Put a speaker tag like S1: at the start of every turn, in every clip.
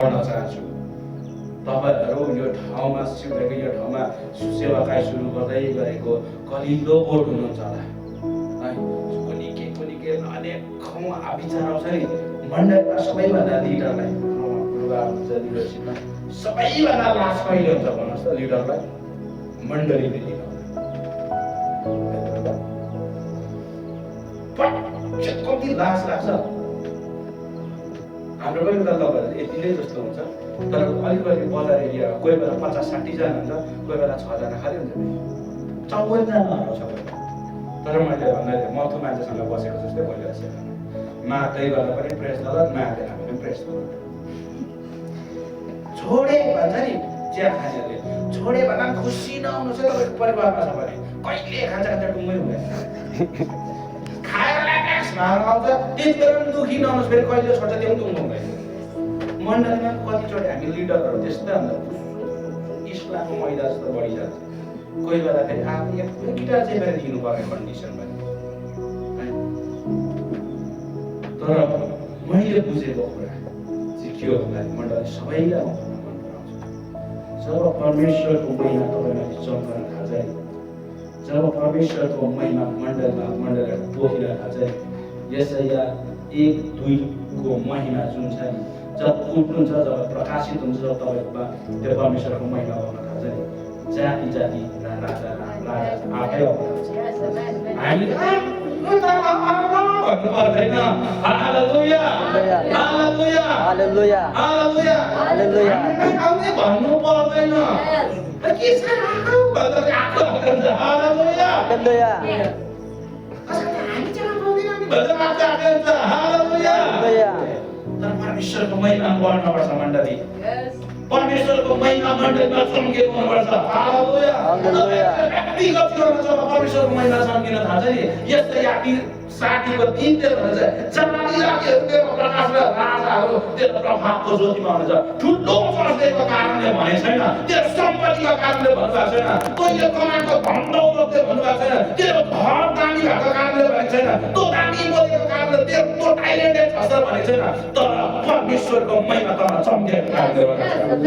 S1: गर्न चाहन्छु। तपाईहरु यो ठाउँमा सिउरेको यो ठाउँमा सेवाकाई सुरु गर्दै गरेको कलिलो बोट हुनुहुन्छ होला है। कुनी के अनेकौं विचार आउँछ नि मण्डलीमा सबैभन्दा लिडरलाई लिडरसिपमा सबैभन्दा लास्ट कहिले हुन्छ भन्नुहोस् त लिडरलाई मण्डलीले लिडर कति लाज लाग्छ। हाम्रो पनि त तपाईँहरू यति नै जस्तो हुन्छ तर अलिकति बजार एरिया कोही बेला 50-60 जना हुन्छ कोही बेला 6 जना खालि हुन्छ 54 जना आउँछ। तर मैले भन्दै थिएँ मथु मान्छेसँग बसेको जस्तै भइरहेको छ। मात्रै गर्दा पनि प्रेस गलत मात्रै हामी पनि प्रेस गलत छोडे भन्छ नि चिया खानेहरूले छोडे भन्दा खुसी नहुनु छ तपाईँको परिवारमा छ भने कहिले खान्छ टुङ्गै हुँदैन खाएर ट्याक्स भार आउँछ त्यति बेला पनि दुखी नहुनुहोस् फेरि कहिले छोड्छ त्यो पनि टुङ्गो हुँदैन। मण्डलीमा कतिचोटि हामी लिडरहरू त्यस्तै हुन्छ इस्लामको मैदा जस्तो बढिजान्छ कोही बेला फेरि आफू एक गिटार चाहिँ फेरि दिनुपर्ने कन्डिसन पनि। तर मैले बुझेको कुरा चाहिँ के हो भन्दाखेरि मण्डली सबैलाई मन पराउँछ। जब परमेश्वरको महिमा तपाईँलाई चम्कन थाल्छ जब परमेश्वरको महिमा मण्डलीहरू पोखिन थाल्छ यसैया 1-2 को महिमा जुन छ नि जब उठ्नुहुन्छ जब प्रकाशित हुन्छ जब तपाईँमा त्यो परमेश्वरको महिमा आउन थाल्छ नि जाति जाति राजा आफै आउँछ। हामी भन्नु पर्दैन हालेलुया हालेलुया हालेलुया हालेलुया हालेलुया आउने भन्नु पर्दैन के छ भन्दा आको हालेलुया हालेलुया हामी चाहिँ बोल्दैन भन्दा आको हालेलुया हालेलुया। तर परमेश्वरको महिमा बढ्नुपर्छ मण्डली परमेश्वरको महिमा मण्डलीमा चम्केको हुनुपर्छ। हालेलुया हालेलुया। व्यक्तिगत जीवनमा जब परमेश्वरको महिमा चम्किन थाल्छ नि यस्तै आखिर 60को 3 दिन भन्छ जमानीहरूको प्रकाश र राजाहरू तेरो प्रभावको ज्योतिमा हुनुहुन्छ। ठुलो चर्चेको कारणले भने छैन तेरो सम्पत्तिको कारणले भन्नुभएको छैन तैँले कमाएको धन दौलतले भन्नुभएको छैन तेरो घर दामी भएको कारणले भनेको छैन तँ दामी बोलेको कारणले तेरो तँ टाइलेन्टेड छस् भनेको छैन तर परमेश्वरको महिमा तँमा चम्केको कारणले भनेको छ।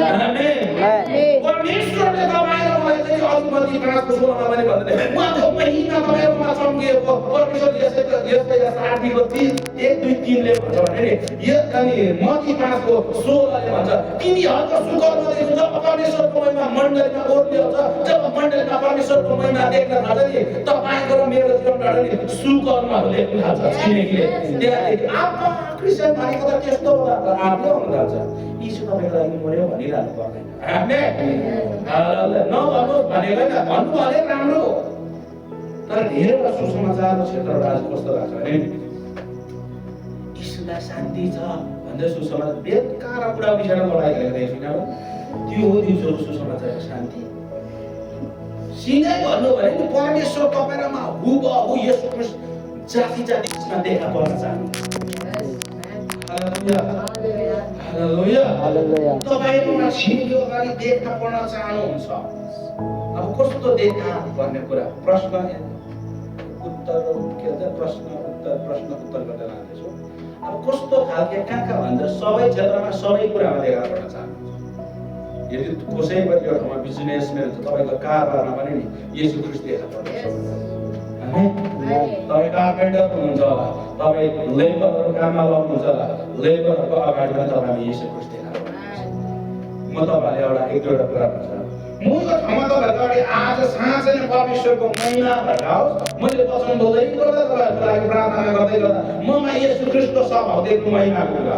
S1: परमेश्वरले तपाईँलाई मलाई चाहिँ अधिपति 5:16 मा पनि भन्दै उहाँको महिमा तपाईँमा चम्किएको परमेश्वर यसै 8को 1-2-3 ले भन्छ भने नि यो अनि मती 5:16 ले भन्छ तिनीहरूको सुकर्म देखिन्छ जब परमेश्वरको महिमा मण्डलीमा ओर्लिन्छ जब मण्डलीमा परमेश्वरको महिमा देख्न थाल्छ नि तपाईँको र मेरो जीवनबाट नि सुकर्महरू देख्न थाल्छ छिमेकीले त्यहाँदेखि आप्पा क्रिस्चियन भनेको त त्यस्तो होला आफै हुन थाल्छ यीशु तपाईँको लागि मर्यो भनिरहनु पर्दैन। आमेन हालेलुया नभन्नुहोस् भनेको हैन भन्नु भने राम्रो हो तर धेरैवटा सुसमाचारको क्षेत्रबाट आज कस्तो लाग्छ भने यीशुलाई शान्ति छ भन्दै सुसमाचार बेकार कुरा विषयमा बोलाइरहेको छुइनँ त्यो हो दिउँसोको सुसमाचारको शान्ति सिधै भन्नु भने नि परमेश्वर तपाईँमा हुबहु यसो जाति जातिमा देखा पर्न चाहनु। हालेलुया हालेलुया हालेलुया। तपाईँको छिमेकीको अगाडि देखा पर्न चाहनुहुन्छ। अब कस्तो देखा भन्ने कुरा प्रश्न उत्तर के भन्छ प्रश्न उत्तर गर्दै लाँदैछु। अब कस्तो खालके कहाँ भन्दा सबै क्षेत्रमा सबै कुरामा देखा पर्न चाहनुहुन्छ। यदि कसै पनि यो ठाउँमा बिजनेसम्यान छ तपाईँको कारोबारमा पनि नि येशू ख्रीष्ट देखा पर्छ। तपाईँ कार्पेन्टर हुनुहुन्छ होला तपाईँ लेबरहरू काममा लाउनुहुन्छ होला लेबरहरूको अगाडि पनि तपाईँले येशू ख्रीष्ट देखा पर्नुहुन्छ। म तपाईँलाई एउटा 1-2 कुरा भन्छु मूलको ठाउँमा तपाईँहरूको अगाडि आज साँझ नै परमेश्वरको महिमा भएर आओस्। मैले वचन बोल्दै गर्दा तपाईँहरूको लागि प्रार्थना गर्दै गर्दा ममा येशू ख्रीष्टको स्वभाव देख्नु महिमाको कुरा।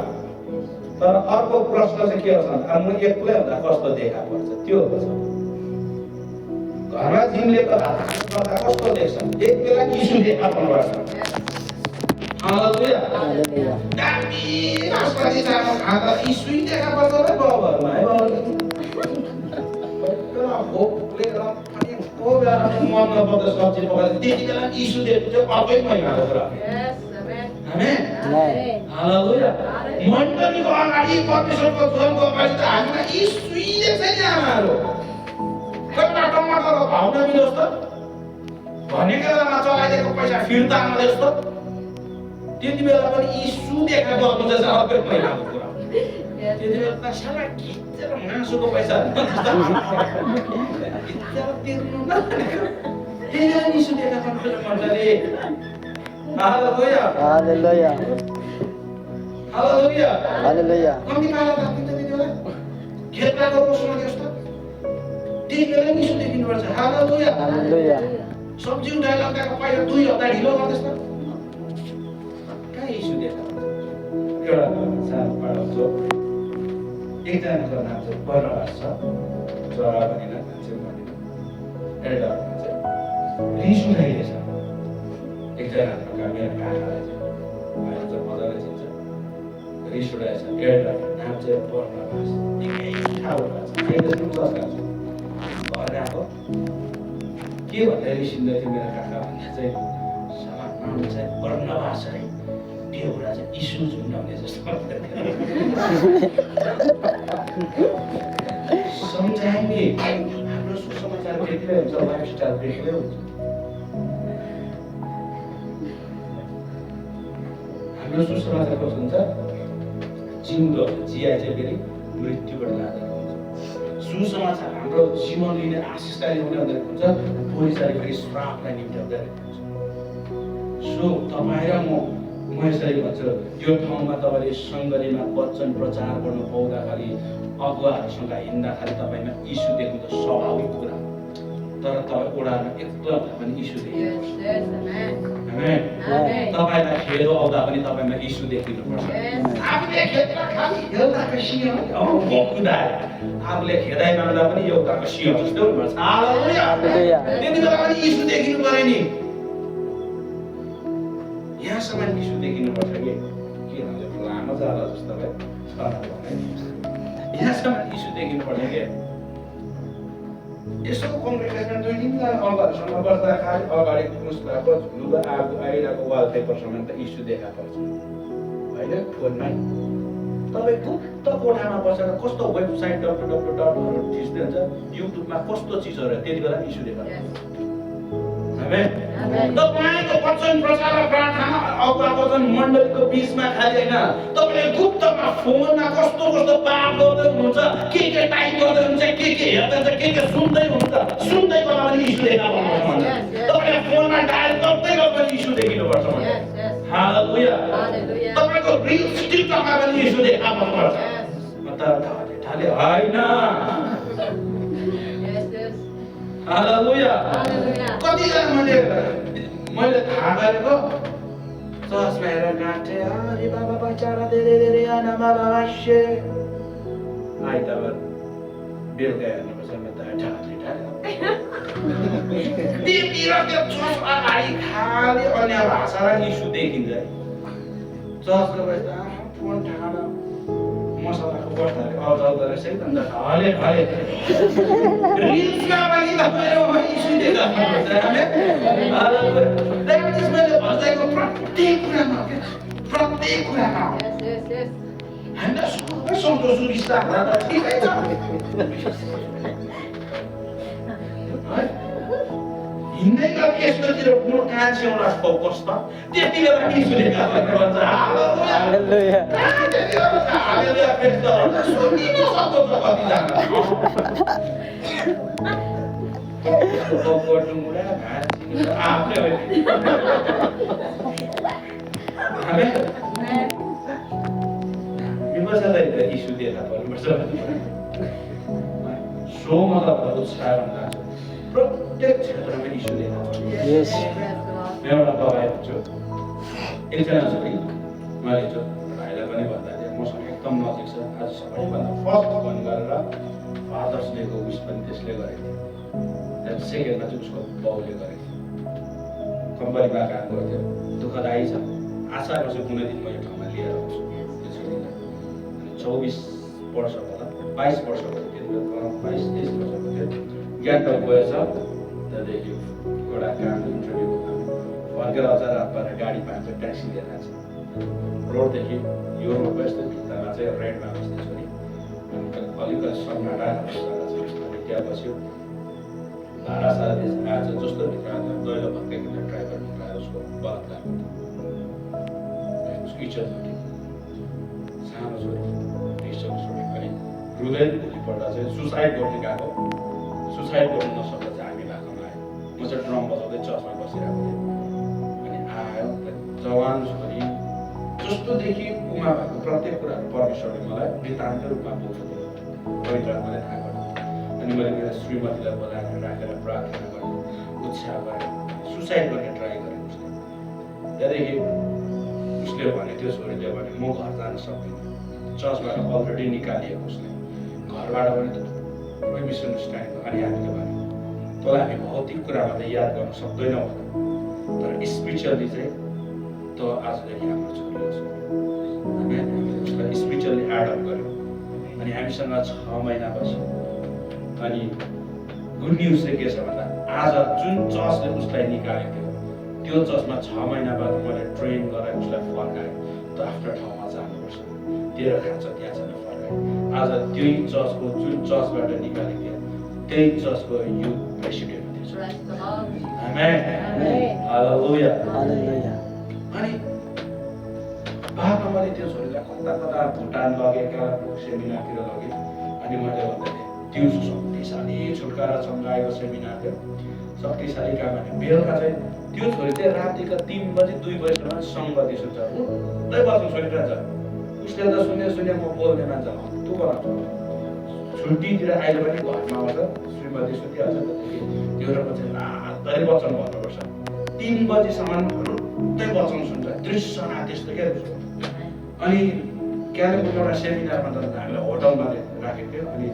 S1: तर अर्को प्रश्न चाहिँ के हो भने अब म एक्लै हुँदा कस्तो देखा पर्छ त्यो हो घरमा जिम्लेको हात गर्दा कस्तो देख्छ एक बेला यीशु देखा पर्नुपर्छ। हालेलुया हालेलुया। दामी नास्पाती चामल खाँदा यीशु देखा पर्छ र बाबुहरुमा है बाबु भोकले अनि को बेला मन नपर्दा सब्जी पकाएर त्यति बेला यीशु देख्छ अर्कै महिनाको कुरा। Amen hallelujah. मण्डलीको अगाडि परमेश्वरको थ्रोनको अगाडि त हामीलाई यीशु देख्छ नि आमाहरु। कता टमाटरको भाउ नमिलोस् त भनेको बेलामा चलाइदिएको पैसा फिर्ता नदियोस् त त्यति बेला पनि यीशु देखा पर्नु चाहिँ अर्कै महिनाको कुरा। त्यति बेला साला खिचेर मासुको पैसा खिचेर तिर्नु न रिस उठेका परमेश्वर मण्डली हालेलुया
S2: हालेलुया
S1: हालेलुया
S2: हालेलुया
S1: कति पाला तापिन्छ त्यति बेला खेतको रोसमा जस्तो त्यति बेला रिस देखिनु पर्छ हालेलुया
S2: हालेलुया
S1: सब्जी उठाएर लगाएको पहिला 2 हप्ता ढिलो गर्दैछ कहाँ रिस उठेका एउटा सानो पढाउँछु एकजनाको नाम चाहिँ बर्नबास छ जरा भनिन मान्छे भनिन एल्डरमा चाहिँ रिस उठाइरहेछ एकजनाको मेरो काकालाई चाहिँ अहिले चाहिँ मजाले चिन्छ रिस उठाएछ एल्डर नाम चाहिँ बर्नबास एकै ठाउँमा छ एकजना संस्कार छ घर आएको के भन्दै रिसिँदै थियो मेरो काका भन्दा चाहिँ साला नाम चाहिँ बर्नबास है त्यो कुरा चाहिँ इस्यु झुन्डाउने जस्तो सम्झाइने हाम्रो सुसमाचार बेग्लै हुन्छ लाइफस्टाइल बेग्लै हुन्छ हाम्रो सुसमाचार कस्तो हुन्छ जिउँदो जिया चाहिँ फेरि मृत्युबाट लाँदा हुन्छ सुसमाचार हाम्रो जीवन लिने आशिषकारी हुने भनेको हुन्छ परिचारी फेरि श्रापलाई निम्त्याउँदै हुन्छ सो तपाईँ र म यसरी भन्छु यो ठाउँमा तपाईँले सङ्गलीमा वचन प्रचार गर्नु पाउँदाखेरि अगुवाहरूसँग हिँड्दाखेरि तपाईँमा इस्यु देख्नु त स्वाभाविक कुरा हो तर तपाईँ ओडारमा एकदम पनि इस्यु देखिनुपर्छ तपाईँलाई खेदो आउँदा पनि तपाईँमा इस्यु देखिनुपर्छ आफूले खेद्दा खालि एउटाको सिंह आफूले खेदाइ माग्दा पनि एउटाको सिंह जस्तो हुनुपर्छ त्यति बेला पनि इस्यु देखिनु पर्यो नि यहाँसम्म इस्यु देखिनुपर्छ कि भन्छ लामो जाला जस्तो भाइ यहाँसम्म इस्यु देखिनुपर्छ कि यसो कङ्ग्रेगेसन 2 दिन अगाडिसम्म बस्दा खालि अगाडि पुस भएको झुलुको आगो आइरहेको वालपेपरसम्म त इस्यु देखा पर्छ होइन फोनमै तपाईँ गुप्त कोठामा बसेर कस्तो वेबसाइट डब्लु थिच्दै हुन्छ युट्युबमा कस्तो चिजहरू त्यति बेला इस्यु देखा तपाईको वचन प्रचार र प्रार्थना अगुवा वचन मण्डलीको बीचमा खाली हैन तपाईले गुप्तमा फोनमा कस्तो कस्तो पाप गर्दै हुनुहुन्छ के टाइप गर्दै हुनुहुन्छ के हेर्दै हुन्छ के सुन्दै हुनुहुन्छ सुन्दै गर्दा पनि इस्यु देखा पर्छ तपाईले फोनमा डायल गर्दै गर्दा इस्यु देखिनु पर्छ हालेलुया तपाईको रिल स्टिकमा पनि इस्यु देखा पर्छ मतलब ठाले हैन हालेलुया कतिजना मैले थाहा गरेको चर्चमा हेरेर गाँठे अरे बाबा बच्चारा धेरै आनामा भाष्य आइतबार बेलुका हेर्नुपर्छ म त त्यतिर त्यो चर्च अगाडि खालि अन्य भाषा र इस्यु देखिन्छ चर्चको बस्दा फोन ठाडा मसलाको बस्दाखेरि अझ रहेछ है त हले रिल्समा पनि तपाईँको इस्यु देखा पर्छ हामीले मैले भनिसकेको प्रत्येक कुरामा हामीलाई सबै सन्तोष सुविस्ता हुँदा त ठिकै छ हिँड्दै गएको यस्तोतिर कुरो कान्छे एउटा फोकस त त्यति बेला इस्यु देखा पर्छ हालेलुया हालेलुया प्रेज द लर्ड सुनिन सक्दो त कतिजना मुडा भाँचिनु आफै हामी विमर्शलाई त इस्यु देखा पर्नुपर्छ सो मतलब उत्साह हुन्छ प्रत्येक क्षेत्रमा इस्यु देखा पर्छ एउटा तपाईँ भन्छु एकजना छोरी मैले जो भाइलाई पनि भन्दा थिएँ मसँग एकदम नजिक छ आज सबैभन्दा फर्स्ट फोन गरेर फादर्स डेको विस पनि त्यसले गरेको थियो त्यहाँ सेकेन्डमा चाहिँ उसको बाउले गरेको थियो कम्पनीमा काम गर्थ्यो दुःखदायी छ आशा गर्छु कुनै दिन म यो ठाउँमा लिएर आउँछु त्यो छोरीलाई 24 वर्ष होला 22 वर्षको थियो त्यति बेला 22-23 वर्षको थियो ज्ञानटक गएछ त्यहाँदेखि एउटा काम इन्टरभ्यू फर्केर अझ रात परेर गाडी पान्छ ट्याक्सी लिएर आएको छ रोडदेखि यो रोड बस्दै भित्तामा चाहिँ रेडमा बस्दै छोरी अलिकति सन्नाटा त्यहाँ बस्यो भाडा सारा देश आज जस्तो भित्र दैलो भत्कै ड्राइभर भित्र उसको बलात्कार उसको इज्जत सानो छोरी वर्षको छोरी अनि रुँदै भोलिपल्ट चाहिँ सुसाइड गर्ने गएको सुसाइड गर्नु नसक्दा चाहिँ हामी भाकामा आयो म चाहिँ ड्रम बजाउँदै चर्चमा बसिरहेको थिएँ अनि आयो जवान छोरी जस्तोदेखि उमा भएको प्रत्येक कुराहरू परमेश्वरले मलाई वृत्तान्त रूपमा बोल्थ्यो पवित्र आत्माले थाहा गर्नु अनि मैले मेरो श्रीमतीलाई बोलाएर राखेर प्रार्थना गरेँ उत्साह गरेँ सुसाइड गर्ने ट्राई गरेँ उसले त्यहाँदेखि उसले भने त्यो छोरीले भने म घर जान सक्दिनँ चर्चबाट अलरेडी निकालिएको उसले घरबाट पनि मिसअन्डरस्ट्यान्डिङ अनि हामीले भन्यो तँलाई हामी भौतिक कुरामा त याद गर्न सक्दैनौ होला तर स्पिरिचुअली चाहिँ त आजदेखि हाम्रो छोरी हो हामी उसलाई स्पिरिचुअली एडअप गर्यौँ अनि हामीसँग 6 महिना बस्यो अनि गुड न्युज चाहिँ के छ भन्दा आज जुन चर्चले उसलाई निकालेको थियो त्यो चर्चमा 6 महिना बाद मैले ट्रेन गरेर उसलाई फर्काएँ त आफ्नो ठाउँमा जानुपर्छ तेरो खाँच त्यहाँ छैन फर्काएँ आज त्यही चर्चको जुन चर्चबाट निकालेको थियो त्यही चर्चको युथ प्रेसिडेन्ट थियो आमेन हालेलुया हालेलुया अनि बादमा मैले त्यो छोरीलाई कता कता भुटान लगेँ कालापुर सेमिनारतिर लगेँ अनि मैले भन्दाखेरि दिउँसो शक्तिशाली छुटकारा चम्काएको सेमिनार थियो शक्तिशाली काम भने बेलुका चाहिँ त्यो छोरी चाहिँ रातिको 3 बजे 2 बजीसम्म सङ्गति सुन्छ उठ्दै बस्नु छोडिरहन्छ उसले त सुने म बोल्ने मान्छे तँ बनाउँछ छुट्टीतिर अहिले पनि घरमा आउँछ श्रीमती सुतिहाल्छ त्यो चाहिँ रातभरि वचन भन्नुपर्छ 3 बजीसम्म रुट्दै वचन सुन्छ दृश्यमा त्यस्तो क्या अनि कालिम्पोङमा एउटा सेमिनारमा त हामीलाई होटलमा राखेको थियो अनि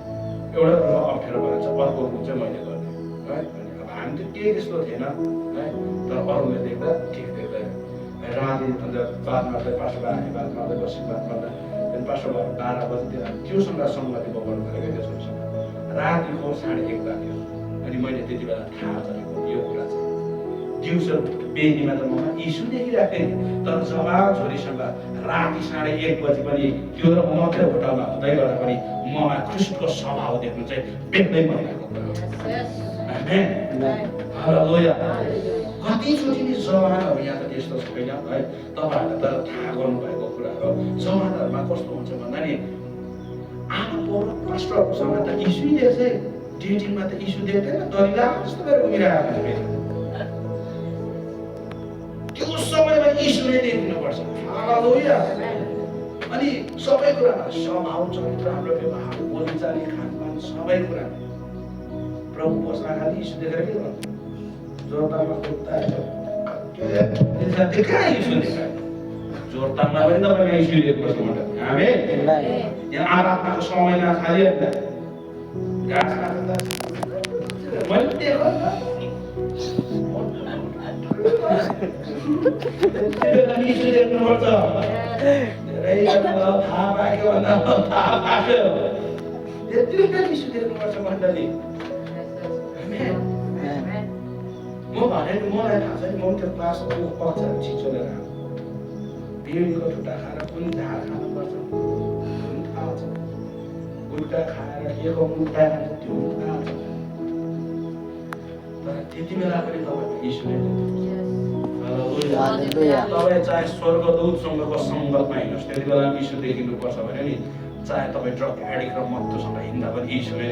S1: एउटा रुममा अप्ठ्यारो भएर अर्को रुम चाहिँ मैले गरेँ है अनि अब हामी त केही त्यस्तो थिएन है तर अरूले देख्दा ठिक देख्दैन राति अन्त बात मार्दै पास्टर हामी बात मार्दै बसी बात मार्दा त्यहाँदेखि पास्टर 12 बजीतिर त्योसँग सङ्गति बगाउनु परेको त्यो छोरीसँग रातिको 1:30 लाग्यो अनि मैले त्यति बेला थाहा गरेको यो कुरा चाहिँ दिउँसो बेदीमा त ममा यीशु देखिरहेको थिएँ तर जब छोरीसँग राति 1:30 बजी पनि त्यो र म मात्रै होटलमा हुँदै गर्दा पनि ममा ख्रिस्टको स्वभाव देख्नु चाहिँ बेग्लै भइरहेको कुरा हो आमेन हालेलुया कतिचोटि नि जवानहरू यहाँ त त्यस्तो छैन है तपाईँहरूले तर थाहा गर्नुभएको कुराहरू जवानहरूमा कस्तो हुन्छ भन्दा नि आमा बाउ पास्टरहरूसँग त यीशु देख्छ डेटिङमा त यीशु देख्दैन दरिला जस्तो गरेर उभिरहेको हुन्छ त्यो समयमा यीशु नै देखिनुपर्छ हालेलुया अनि सबै कुरामा स्वभाव चरित्र हाम्रो व्यवहार बोलीचाली खानपान सबै कुरा प्रभु बस्न खालि यीशु देखेर के गर्नु जोरतामा कुत्ता कहाँ यीशु देखायो जोरतामा पनि तपाईँले यीशु देख्नुपर्छ मतलब आमेन यहाँ आराधनाको समयमा खालि घाँस काट्दा मैले देखेँ यीशु देख्नुपर्छ धेरै थाहा पाक्यो भन्दा थाहा पाक्यो त्यति बेला यीशु देख्नुपर्छ मण्डली म भने मलाई थाहा छ नि म त्यो क्लासको कक्षाहरू छिचोलेर बिडीको ठुटा खाएर कुन ढाड खानुपर्छ थाहा छ गुट्टा खाएर केको मुट्टा खान्छ त्यो थाहा छ तर त्यति बेला पनि तपाईँको यीशुले तपाईँ चाहे स्वर्गदूतसँगको सङ्गतमा हिँड्नुहोस् त्यति बेला यीशु देखिनुपर्छ भने नि चाहे तपाईँ ड्रग एडिक्ट र मत्तुसँग हिँड्दा पनि यीशुले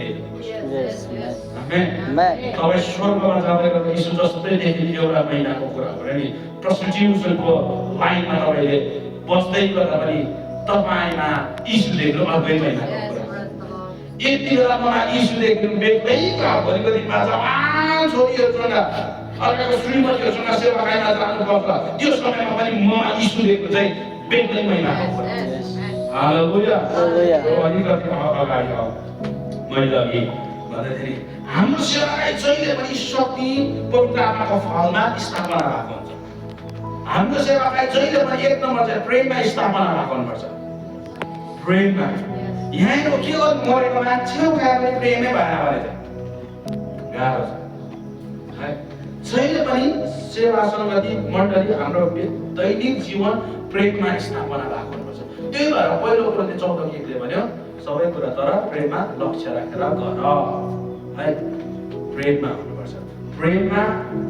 S1: तपाईँ स्वर्गमा जाँदै गर्दा यीशु जस्तै देखिने एउटा महिनाको कुरा हो नि प्रस्टिट्युसनको लाइनमा तपाईँले बस्दै गर्दा पनि तपाईँमा यीशु देख्नु अर्कै महिनाको कुरा यति बेला मलाई यीशु देख्नु बेग्लै कुरा भोलिको दिनमा जवान छोरीहरूसँग अर्काको श्रीमतीहरूसँग सेवाकाईमा जानुपर्छ त्यो समयमा पनि ममा यीशु देख्नु चाहिँ बेग्लै महिनाको कुरा हालेलुया अलिकति अगाडि आऊ मैले अघि भन्दाखेरि हाम्रो सेवाकाई जहिले पनि शक्ति पवित्र आत्माको फलमा स्थापना भएको हुन्छ हाम्रो सेवाकाई जहिले पनि एक नम्बर चाहिँ प्रेममा स्थापना भएको हुनुपर्छ प्रेममा यहाँ के गर्नु मरेको मान्छेको कारणले प्रेमै भएन भने चाहिँ गाह्रो छ है जहिले पनि सेवा सङ्गति मण्डली हाम्रो दैनिक जीवन प्रेममा स्थापना भएको हुनुपर्छ त्यही भएर पहिलो कुरो 14:1ले भन्यो सबै कुरा तर प्रेममा लक्ष्य राखेर गर है प्रेममा हुनुपर्छ प्रेममा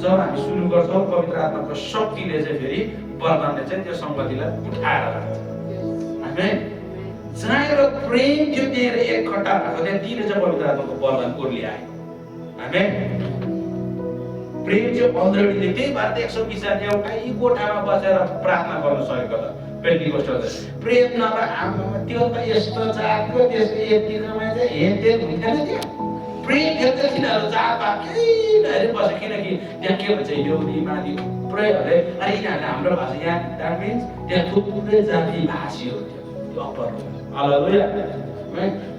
S1: जब हामी सुरु गर्छौँ पवित्र आत्माको शक्तिले चाहिँ फेरि वरदानले चाहिँ त्यो सङ्गतिलाई उठाएर राख्छ आमेन जाएर प्रेम थियो त्यहाँ एकखट्टा भएको त्यहाँ तिन चाहिँ पवित्र आत्माको वरदान कोरले आयो आमेन प्रेम चाहिँ अलरेडी त्यही भएर 120 जना एउटै कोठामा बसेर प्रार्थना गर्न सकेको त पेन्टिकोस्टल प्रेम नभए आमामा त्यो त यस्तो जातको त्यसको यतिकोमा चाहिँ हेरदेख हुन्थेन त्यहाँ प्रेम थियो त तिनीहरू जातमा केही नहेरी बस्यो किनकि त्यहाँ के भन्छ यहुदी माथि थुप्रै अरे अनि यिनीहरूले हाम्रो भाषा यहाँ द्याट मिन्स त्यहाँ थुप्रै जाति भाषीहरू थियो त्यो अप्पर हालेलुया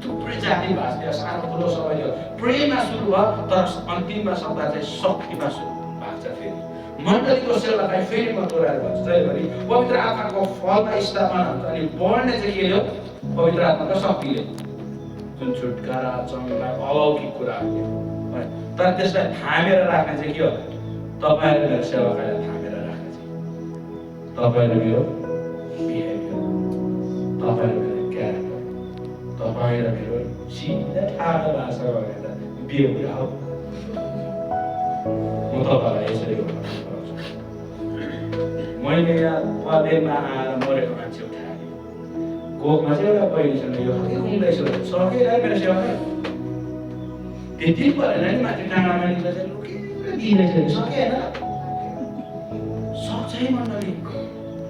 S1: थुप्रै जाति भाषा सानो ठुलो सबै थियो प्रेममा सुरु भयो तर अन्तिममा शब्द चाहिँ शक्तिमा सुरु भएको छ फेरि मण्डलीको सेवालाई फेरि म दोहोऱ्याएर भन्छु जयभरि पवित्र आत्माको फलमा स्थापना हुन्छ अनि बढ्ने चाहिँ के हो पवित्र आत्माको शक्तिले जुन छुटकारा चङ्गा अलौकिक कुराहरू तर त्यसलाई थामेर राख्ने चाहिँ के हो तपाईँहरू मेरो सेवाकालाई थामेर राख्ने चाहिँ तपाईँहरू मेरो बिहेभियर तपाईँहरू मेरो क्यारेक्टर तपाईँ र मेरो सिधा ठाडो भाषा गरेर बेहुरा हो म तपाईँलाई यसरी मैले यहाँ पदेमा आएर मरेको मान्छे उठाएँ गोखमा चाहिँ एउटा बहिनीसँग यो उन्दैछ सकेर मेरो सेवा त्यति परेन नि माथि डाँडा मानिसलाई चाहिँ लुकेर दिँदैछ सके होइन सक्छ है मण्डली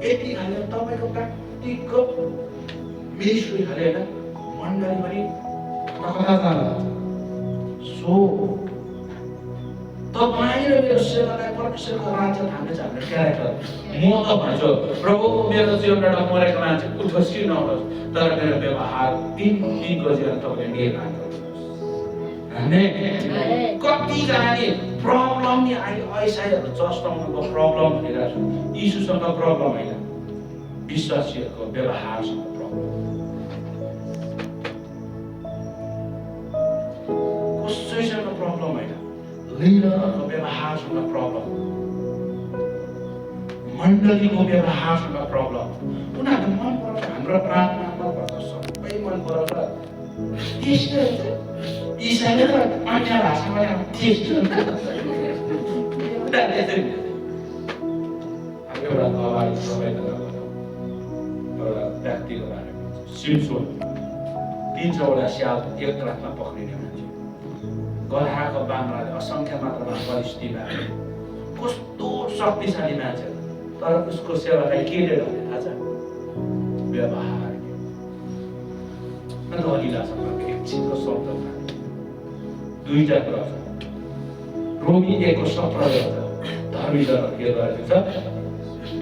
S1: यति खाले तपाईँको प्र्याक्टिकल मिनिस्ट्री खाले होइन मण्डली पनि कता जान्छ सो तपाईँ र मेरो सेवालाई परमेश्वरको राज्य थाम्ने चाहिँ हाम्रो क्यारेक्टर म त भन्छु प्रभु मेरो जीवनबाट मरेको मान्छे उद्घोषी नहोस् तर मेरो व्यवहार दिनको जीवन तपाईँले निर्माण गर्नुहोस् कतिजना नि प्रब्लम नि ऐसाईहरू चस्टाउनुको प्रब्लम भनिरहेको छ यीशुसँग प्रब्लम होइन विश्वासीहरूको व्यवहारसँग प्रब्लम कसैसँग प्रब्लम होइन लिडरको व्यवहारसँग प्रब्लम मण्डलीको व्यवहारसँग प्रब्लम उनीहरू मन पराउँछ हाम्रो प्रार्थना मन पर्छ सबै मन पराउँछ त्यस्तो इसाईले त अन्य भाषामा त्यस्तो एउटा दबाई सबैजना एउटा व्यक्तिको बारेमा सिम्सोन 300 स्याल एक रातमा पक्रिने मान्छे गधाको बाङ्लाले असङ्ख्य मात्रामा फलिस्तीमा कस्तो शक्तिशाली मान्छे तर उसको सेवालाई केले गर्ने थाहा छ व्यवहार दलिलासँग एकछिनको शब्द दुईटा कुरा छ रोमी 1:17 धर्मीद्वारा के गरेको छ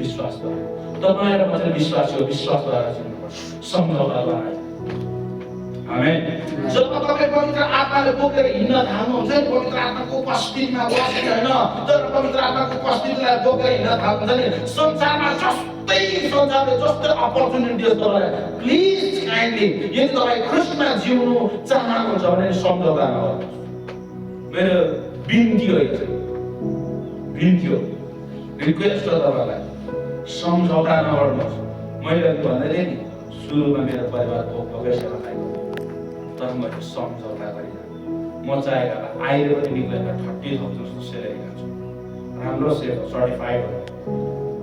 S1: विश्वासद्वारा तपाईँ र म चाहिँ विश्वासी हो विश्वासद्वारा जिउनुपर्छ सम्झौताद्वारा आमेन जब तपाईँ पवित्र आत्माले बोकेर हिँड्न थाल्नुहुन्छ नि पवित्र आत्माको उपस्थितिमा बस्ने होइन तर पवित्र आत्माको उपस्थितिलाई बोकेर हिँड्न थाल्नुहुन्छ नि संसारमा संसारले जस्तै अपर्च्युनिटिज तपाईँलाई प्लिज काइन्डली यदि तपाईँ ख्रिस्टमा जिउनु चाहनुहुन्छ भने सम्झौता नगर्नुहोस् मेरो बिन्ती हो यो बिन्ती हो रिक्वेस्ट हो तपाईँलाई सम्झौता नगर्नुहोस् मैले भन्दै थिएँ नि सुरुमा मेरो परिवार भोकै सेवा खाएको तर मैले सम्झौता गरिनँ म चाहेर अहिले पनि निक्लेर 30,000 जस्तो सेलेरी खान्छु राम्रो सेफ सर्टिफाइड हो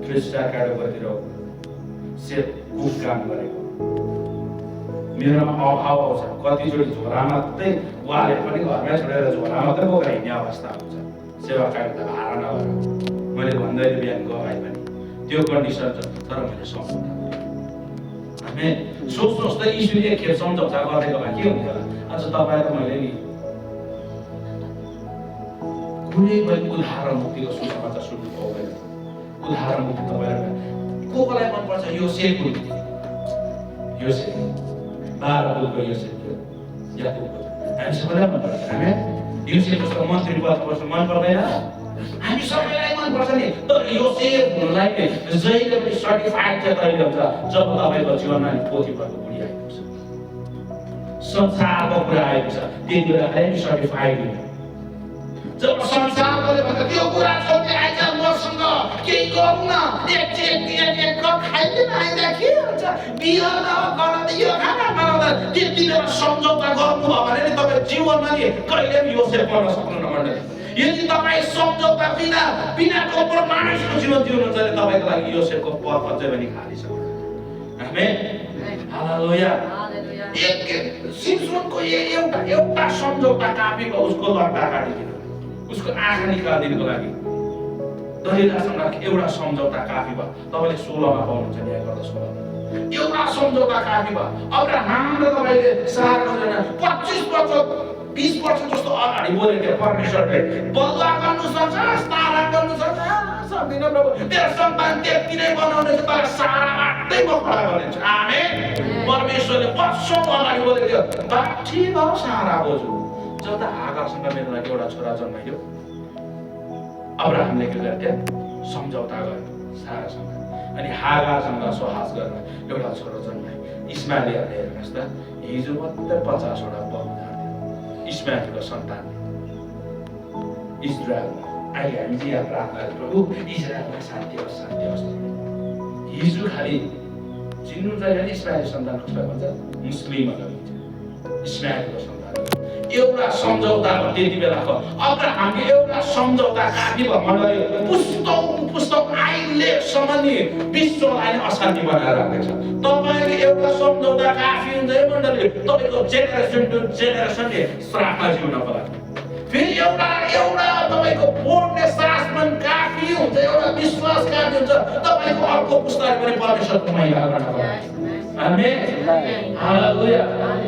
S1: 3 स्टार क्याटेगोरीतिर सेफ कुक काम गरेको मेरोमा अभाव आउँछ कतिचोटि झोला मात्रै उहाँले पनि घरमै छोडेर झोला मात्रै बोकेर हिँड्ने अवस्था हुन्छ सेवा कार्य भाडा नभएर मैले भन्दै बिहान गएँ पनि त्यो कन्डिसन छ तर मैले सम्झौता हामी सोच्नुहोस् त यीशुले एक खेप सम्झौता गरेको भए के हुन्थ्यो होला आज तपाईँ र मैले नि कुनै पनि उद्धार मुक्तिको सुसमाचार सुन्नु पाउँदैन उद्धार मुक्ति तपाईँ कोलाई मनपर्छ यो सेफ यो सेफ 12 बुलको यो सेफ याकुबको हामी सबैलाई मनपर्छ हामी यो सेफ जस्तो मन्त्री पद पर्छ मन पर्दैन हामी सबैलाई मनपर्छ नि तर यो सेफ हुनलाई जहिले पनि सर्टिफाइड चाहिँ कहिले हुन्छ जब तपाईँको जीवनमा पोथी भएको बुढी आएको छ संसारको कुरा आएको छ त्यति बेला खालि सर्टिफाइड हुन्छ जब संसारले भन्छ त्यो कुरा छोड्दै आइज मसँग केही गरौँ न एक चेक दिए एक कप खाइदिन आइदा के हुन्छ बिहा नगर्दा यो खाना बनाउँदा त्यति बेला सम्झौता गर्नुभयो भने नि तपाईँ जीवनमा नि कहिले पनि यो सेफ गर्न सक्नुहुन्न मण्डली यदि तपाईँ सम्झौता बिना कम्प्रोमाइजको जीवन जिउनुहुन्छ भने तपाईँको लागि यो सेफको पद अझै पनि खाली छ आमेन हालेलुया सिमसोनको एउटा सम्झौता काफी भयो उसको लट्टा काटिदिनु, उसको आँखा निकालिदिनुको लागि दलिलासँग एउटा सम्झौता काफी भयो। तपाईँले 16मा पाउनुहुन्छ न्यायकर्ता 16मा एउटा सम्झौता काफी भयो। अब्राहम र तपाईँले सारा 25 वर्ष 20 वर्ष जस्तो अगाडि बोलेको थियो परमेश्वरले, बलुवा गर्नु सक्छ, सारा गर्नु सक्छ, सक्दिन प्रभु, तेरो सन्तान त्यति नै बनाउने छ, तर सारा मात्रै म खडा गरिदिन्छु। आमेन। परमेश्वरले वर्षौं अगाडि बोलेको थियो, बाठी भयो सारा बोजू, जब हागारसँग मेरो लागि एउटा छोरा जन्माइयो, अब्राहमले के गर्थ्यो, सम्झौता गर्यो सारासँग, अनि हागारसँग सोहास गरेर एउटा छोरा जन्मायो। इस्माइलले हेर्नुहोस् त, हिजो मात्रै 50 वटा बल झार्थ्यो इस्माइलको सन्तान इजरायलमा। अहिले हामी चाहिँ यहाँ प्रार्थना गरौँ, प्रभु इजरायलमा शान्ति होस्, शान्ति होस्। हिजो खालि चिन्नु चाहिँ इस्माइलको सन्तान कसलाई भन्छ, मुस्लिमहरूलाई भन्छ इस्माइलको सन्तान। एउटा सम्झौता भयो त्यति बेलाको। अब्राहमले एउटा सम्झौता काफी भयो मण्डली, पुस्तौं अहिलेसम्म नि विश्वलाई अशान्ति बनाएर राखेको छ। तपाईँले एउटा सम्झौता काफी हुन्छ है मण्डली, तपाईँको जेनेरेसन टु जेनेरेसनले श्रापमा जिउनको लागि। फेरि एउटा तपाईँको बोर्डले सासमान काफी हुन्छ, एउटा विश्वास काफी हुन्छ तपाईँको अर्को पुस्ताले पनि परमेश्वरको महिमा गर्नको लागि। आमेन। हालेलुया।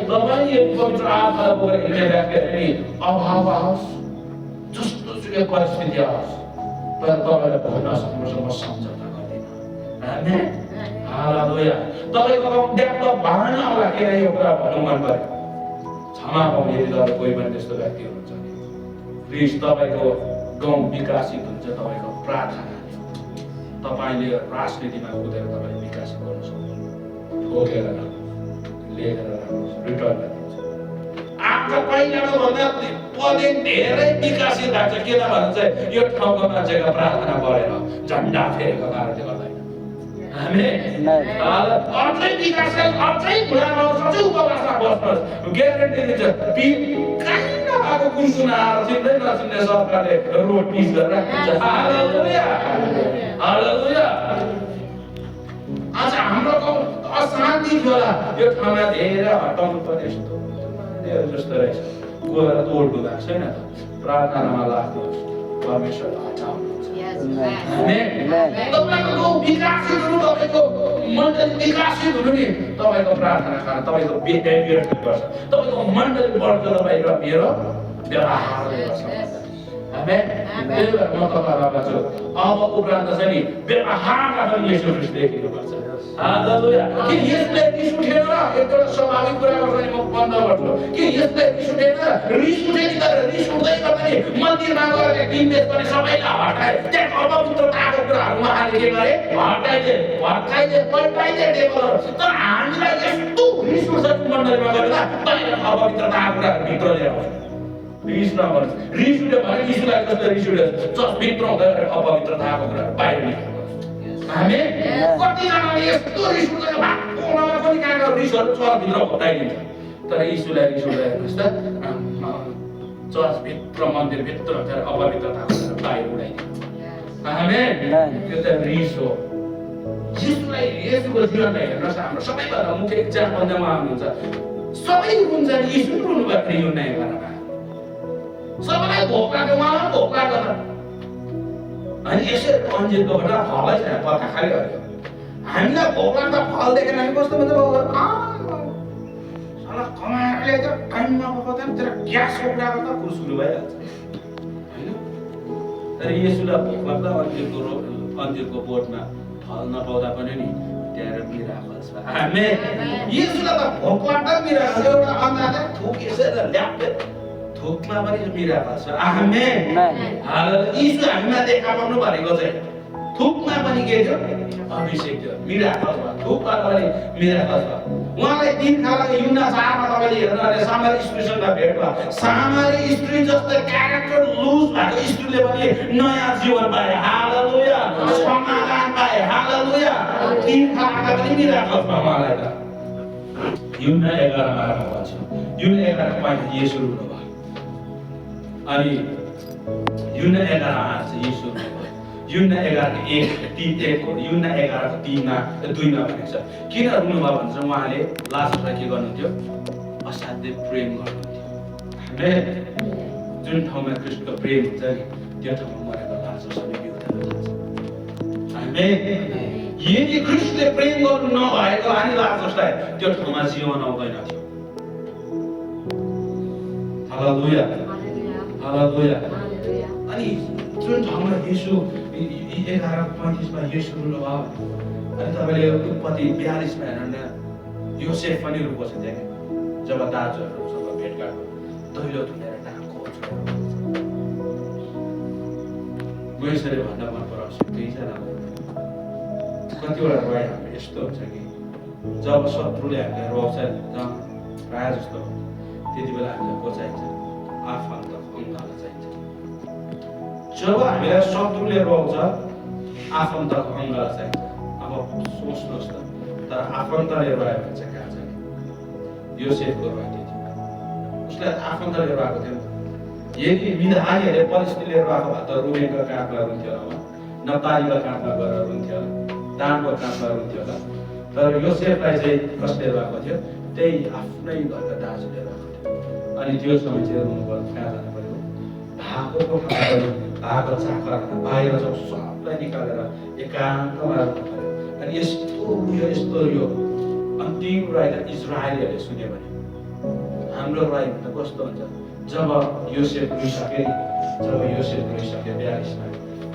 S1: तपाईँ यो पवित्र आत्माले बोकेर हिँडिराख्दाखेरि नि अभाव आओस्, जस्तो सुकै परिस्थिति आओस्, तर तपाईँले भन्न सक्नुहुन्छ म सम्झौता गर्दिनँ। आमेन। हालेलुया। तपाईँको गाउँ डेभलप भएन होला, किन यो कुरा भन्नु मन पर्यो, क्षमा पाउँ यदि तपाईँ कोही पनि त्यस्तो व्यक्ति हुनुहुन्छ भने। प्लिज तपाईँको गाउँ विकासित हुन्छ तपाईँको प्रार्थनाले। तपाईँले राजनीतिमा कुदेर तपाईँले विकासित गर्नु सक्नुहुन्छ, ठोकेर लिएर रिटर्न दिन्छ। आफू पहिलाको भन्दा पदे धेरै विकासित भएको छ, किन भन्छ यो ठाउँको मान्छेको प्रार्थना बढेर झन्डा फेरेको कारणले गर्दैन। आमेन। अझै विकास, अझै खुलामा, अझै उपवासमा बस्नुहोस्, ग्यारेन्टी दिन्छ। कहीँ नभएको कुन आएर चिन्दै नचिन्ने सरकारले रोड पिच गरेर राखिन्छ। हालेलुया। हालेलुया। आज हाम्रो गाउँ अशान्ति थियो होला, यो ठाउँमा धेरै हटाउनु पर्ने यस्तो जस्तो रहेछ, गएर तोड्नु भएको छैन त। प्रार्थनामा लाग्नुहोस्, परमेश्वरले हटाउनुहुन्छ। तपाईँको गाउँ विकासित हुनु, तपाईँको मण्डली विकासित हुनु नि तपाईँको प्रार्थना कारण, तपाईँको बिहेभियर गर्छ, तपाईँको मण्डली बढ्छ, तपाईँ र मेरो व्यवहारले गर्छ। आमेन। त्यही भएर म तपाईँलाई भन्छु, अब उपरान्त चाहिँ नि व्यवहारमा पनि यसो ख्रीष्ट देखिनुपर्छ। हालेलुया। के यसले रिस उठेन र एउटा स्वाभाविक कुरा गर्दा नि म बन्द गर्छु, के यसले रिस उठेन, रिस उठेन तर रिस उठ्दै गर्दा नि मन्दिरमा गएर किनबेच गर्ने सबैलाई हटाए, त्यहाँ अपवित्रताको कुराहरू उहाँले के गरे, हटाइदिए टेबलहरू। तर हामीलाई यस्तो रिस उठ्छ मण्डलीमा गएर बाहिर अपवित्रताको कुराहरू भित्र ल्याएर रिस नगर्नु। रिस उठ्यो भने यीशुलाई जस्तो रिस उठ्यो, जस भित्र हुँदै अपवित्रताको कुराहरू बाहिर निकाल्नु। आमेन। कतिजनाले यस्तो रिस उठ्दैन, भागमा पनि कहाँका रिसहरू चर्चभित्र हटाइदिन्छ, तर यीशुलाई रिस उठ्दैन हेर्नुहोस् त, चर्चभित्र मन्दिरभित्र अपवित्रताको कुराहरू बाहिर उडाइदिन्छ। आमेन। त्यो त रिस हो। यीशुको जीवनलाई हेर्नुहोस्, हाम्रो सबैभन्दा मुख्य इक्जाम्पल चाहिँ उहाँ हुनुहुन्छ। सबै रुन्छ, यीशु रुनु भएको यो नै घरमा, सबैलाई भोक लाग्यो, उहाँलाई भोक लाग्दैन। अनि यसरी अन्जिरको बेटा फलै छैन, पत्ता खाली गर्यो। हामीलाई भोक लाग्दा फल देखेर हामी कस्तो भन्छ, साला कमाएर ल्याएर टाइममा पकाउँदैन, तेरो ग्यासको कुरा गर्दा कुरो सुरु भइहाल्छ होइन। तर यसुलाई भोक लाग्दा अन्जिरको बोटमा फल नपाउँदा पनि नि त्यहाँ मिराकल छ। आमेन। यसुलाई त भोक लाग्दा मिराकल, एउटा अन्डाले थुक यसरी ल्याप्पे थुकमा पनि मिराकल छ। आमेन। हालेलुया। यीशु हामीमा देखा पर्नु भनेको चाहिँ थुकमा पनि के थियो, अभिषेक थियो, मिराकल भयो। थुकमा पनि मिराकल छ। उहाँलाई 3 खालको युहन्ना 4मा तपाईले हेर्नुहुन्छ, सामरी स्त्रीसँग भेट भयो। सामरी स्त्री जस्तो क्यारेक्टर लुज भएको स्त्रीले पनि नयाँ जीवन पाए। हालेलुया। समाधान पाए। हालेलुया। 3 खालका पनि मिराकल छ उहाँलाई त। युहन्ना 11मा भन्छ, युहन्ना 11 मा येशू हुनु भयो। अनि युहन्ना 11 मा येशू हुनु भयो। युहन्ना 11:3 भनेको छ। किन रुनुभयो भने चाहिँ उहाँले लाजरसलाई के गर्नुहुन्थ्यो? असाध्यै प्रेम गर्नुहुन्थ्यो। आमेन। जुन ठाउँमा ख्रीष्टको प्रेम हुन्छ नि त्यो ठाउँमा मरेको लाजरसँग बिउताउन थाल्छ। आमेन। यदि ख्रीष्टले प्रेम गर्नु नभएको अनि लाजरसलाई त्यो ठाउँमा जीवन आउँदैन थियो। हालेलुया हालेलुया। अनि जुन ठाउँमा येशू 11:35 मा येशू रुनुभयो अनि तपाईँले उत्पत्ति 42 मा हेर्नु योसेफ पनि रुको छ त्यहाँ जब दाजुहरूसँग भेटघाट दैलो धुनेर टाँको म यसरी भन्दा मन पराउँछु दुईजना कतिवटा रोय हाम्रो यस्तो हुन्छ कि जब शत्रुले हामीलाई रोक्छ प्रायः जस्तो त्यति बेला हामीलाई को चाहिन्छ? आफन्त अङ्गाला चाहिन्छ। जब हामीलाई शत्रुले रोक्छ आफन्तको अङ्गाला चाहिन्छ। अब सोच्नुहोस् त, तर आफन्तले रोयो भने चाहिँ कहाँ जाने? योसेफको रोय थियो, उसलाई आफन्तले रोएको थियो। यदि मिधानीहरूले परिस्थितिले रोएको भए त रुबेनको काँधमा रुन्थ्यो होला, नप्तालीको काँधमा गएर रुन्थ्यो होला, दानको काँधमा रुन्थ्यो होला। तर योसेफलाई चाहिँ कसले रोएको थियो? त्यही आफ्नै घरका दाजुले रोएको थियो। अनि त्यो समय चाहिँ रुनुभयो। कहाँ जानु पर्यो? भागको भागको चाकरमा बाहिर जब सबलाई निकालेर एकान्तमा राख्नु पर्यो। अनि यस्तो यो अन्तिम रायलाई इजरायलीहरूले सुन्यो भने हाम्रो राय त कस्तो हुन्छ? जब योसेफ रोइसक्यो नि, जब योसेफ रोइसक्यो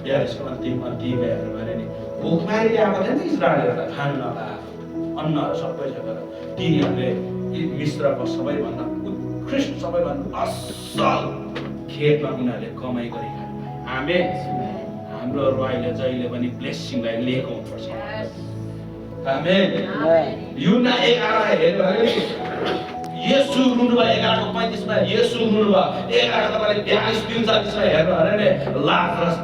S1: 42 अन्तिम हेर्नु भने नि भोकमारीले आएको थियो नि इजरायलीहरूलाई खानु नपाएको अन्नहरू सबै जग्गा तिनीहरूले मिश्रको सबैभन्दा उत्कृष्ट सबैभन्दा असल खेतमा उनीहरूले कमाइ गरी खानु पाए। आमेन। हाम्रो रोयले जहिले पनि ब्लेसिङलाई लिएको हुनुपर्छ। आमेन। युहन्ना 11 हेर्नु भने येशू रुनुभयो 11:35 मा येशू रुनुभयो। 11 तपाईले 42-43 मा हेर्नु भने लाजरस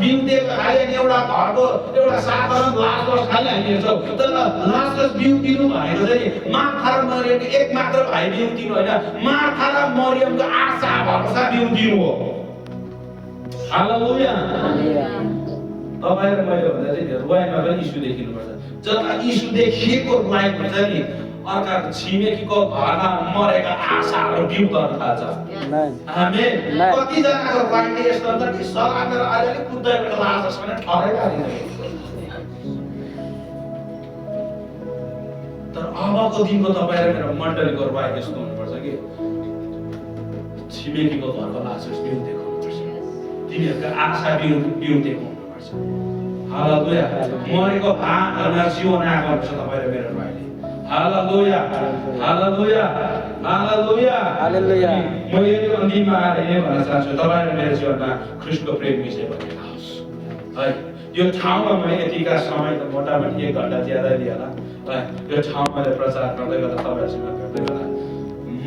S1: बिउते खाली एउटा घरको एउटा साधारण लाजरस खाली हामी हेर्छौँ। तर लाजरस बिउतिनु भनेको चाहिँ मार्था र मरियमको एक मात्र भाइ बिउतिनु होइन, मार्था र मरियमको आशा भरोसा बिउतिनु हो। हालेलुया। तपाईँ र मैले भन्दा चाहिँ रुवाईमा पनि इस्यु देखिनुपर्छ। जब इस्यु देखिएको रुवाई हुन्छ नि अर्काको छिमेकीको घरमा मरेका आशाहरू बिउ गर्न थाल्छ। आमेन। कतिजनाको रुवाईले यस्तो हुन्छ कि सलामेर अलिअलि कुद्दैको लाजसँग ठरै हालिन्छ। तर अबको दिनको तपाईँ र मेरो मण्डलीको रुवाई यस्तो हुनुपर्छ कि छिमेकीको घरको लाजस बिउ देखाउनुपर्छ, तिनीहरूको आशा बिउ देखाउनुपर्छ। हालेलुया। मरेको भागहरूमा जीवन आएको हुन्छ तपाईँ र मेरो रुवाईले। हालेलुया हालेलुया हालेलुया हालेलुया। म यो अन्तिममा आएर यही भन्न चाहन्छु, तपाईँ र मेरो जीवनमा ख्रीष्टको प्रेम विषय बनेको होस् है। यो ठाउँमा मैले यतिका समय त मोटामोटी 1 घण्टा ज्यादा लिएला है। यो ठाउँमा प्रचार गर्दै गर्दा तपाईँहरूसँग गर्दै गर्दा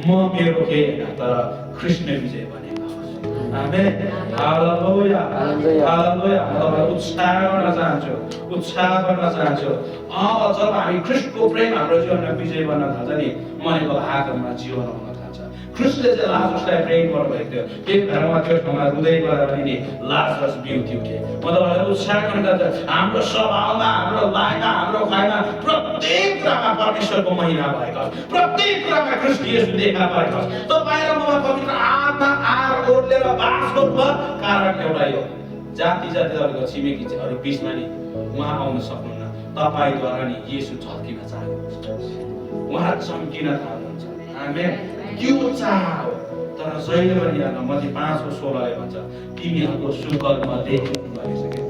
S1: म मेरो केही होइन तर ख्रीष्टले विजय बनेको होस्। आमेन। हालेलुया हालेलुया। म तपाईँलाई उत्साह गर्न चाहन्छु। अब जब हामी ख्रीष्टको प्रेम हाम्रो जीवनमा विजय बन्न थाल्छ नि मरेको भागहरूमा जीवन आउन थाल्छ। ख्रीष्टले चाहिँ लाजरसलाई प्रेम गर्नुभएको थियो, त्यही भएर उहाँ त्यो ठाउँमा रुँदै गएर पनि नि लाजरस बिउति उठे। म तपाईँलाई उत्साह गर्न चाहन्छु, हाम्रो स्वभावमा, हाम्रो लाइफमा, हाम्रो खाइमा प्रत्येक कुरामा परमेश्वरको महिमा भएको छ। प्रत्येक कुरामा ख्रीष्ट येशू देखा परेको छ। तपाईँ र ममा पवित्र आत्मा आएर ओर्लेर बास गर्नुभयो। कारण एउटा यो जाति तपाईँको छिमेकीहरू बिचमा नि उहाँ आउन सक्नुहुन्न। तपाईँद्वारा नि येशू झल्किन चाहनुहुन्छ, उहाँ चम्किन थाल्नुहुन्छ। आमेन। त्यो चाह हो। तर जहिले पनि हेर्न मत्ती 5:16 भन्छ तिमीहरूको सुकर्म देखिनु भनिसक्यो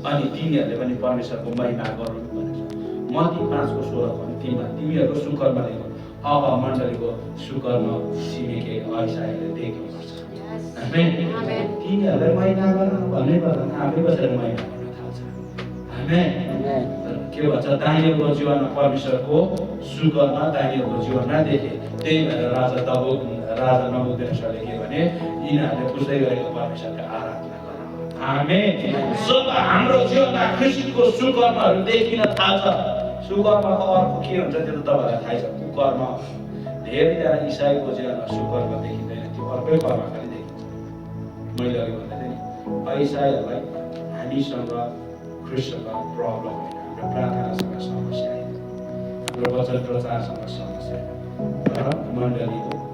S1: अनि तिनीहरूले पनि परमेश्वरको महिमा गर्नु भनेको छ। मत्ती 5:16 भने तिमीहरूको सुकर्म देखिनु। अब मण्डलीको सुकर्म छिमेकी ऐसाले देख्नुपर्छ। आमेन। तिनीहरूले महिमा गर्नु भन्ने गर्दैन, आफै बसेर महिमा गर्न थाल्छ। आमेन। के भन्छ दानियलको जीवनमा परमेश्वरको सुकर्म दानियलको जीवनमा देखे। त्यही भएर राजा नबुकदनेस्सरले के भने यिनीहरूले पुज्दै गरेको परमेश्वरको आराधना गर। आमेन। जब हाम्रो जीवनमा ख्रीष्टको सुकर्महरू देखिन थाल्छ, सुकर्मको अर्थ के हुन्छ त्यो त तपाईँलाई थाहै छ, कुकर्म। धेरैजना इसाईको जीवनमा सुकर्म देखिँदैन, त्यो अर्कै कर्म खालि देखिन्छ। मैले अघि भन्दै थिएँ नि इसाईहरूलाई हामीसँग ख्रिस्टसँग प्रब्लम होइन, हाम्रो प्रार्थनासँग समस्या होइन, हाम्रो वचन प्रचारसँग समस्या होइन, तर मण्डली हो।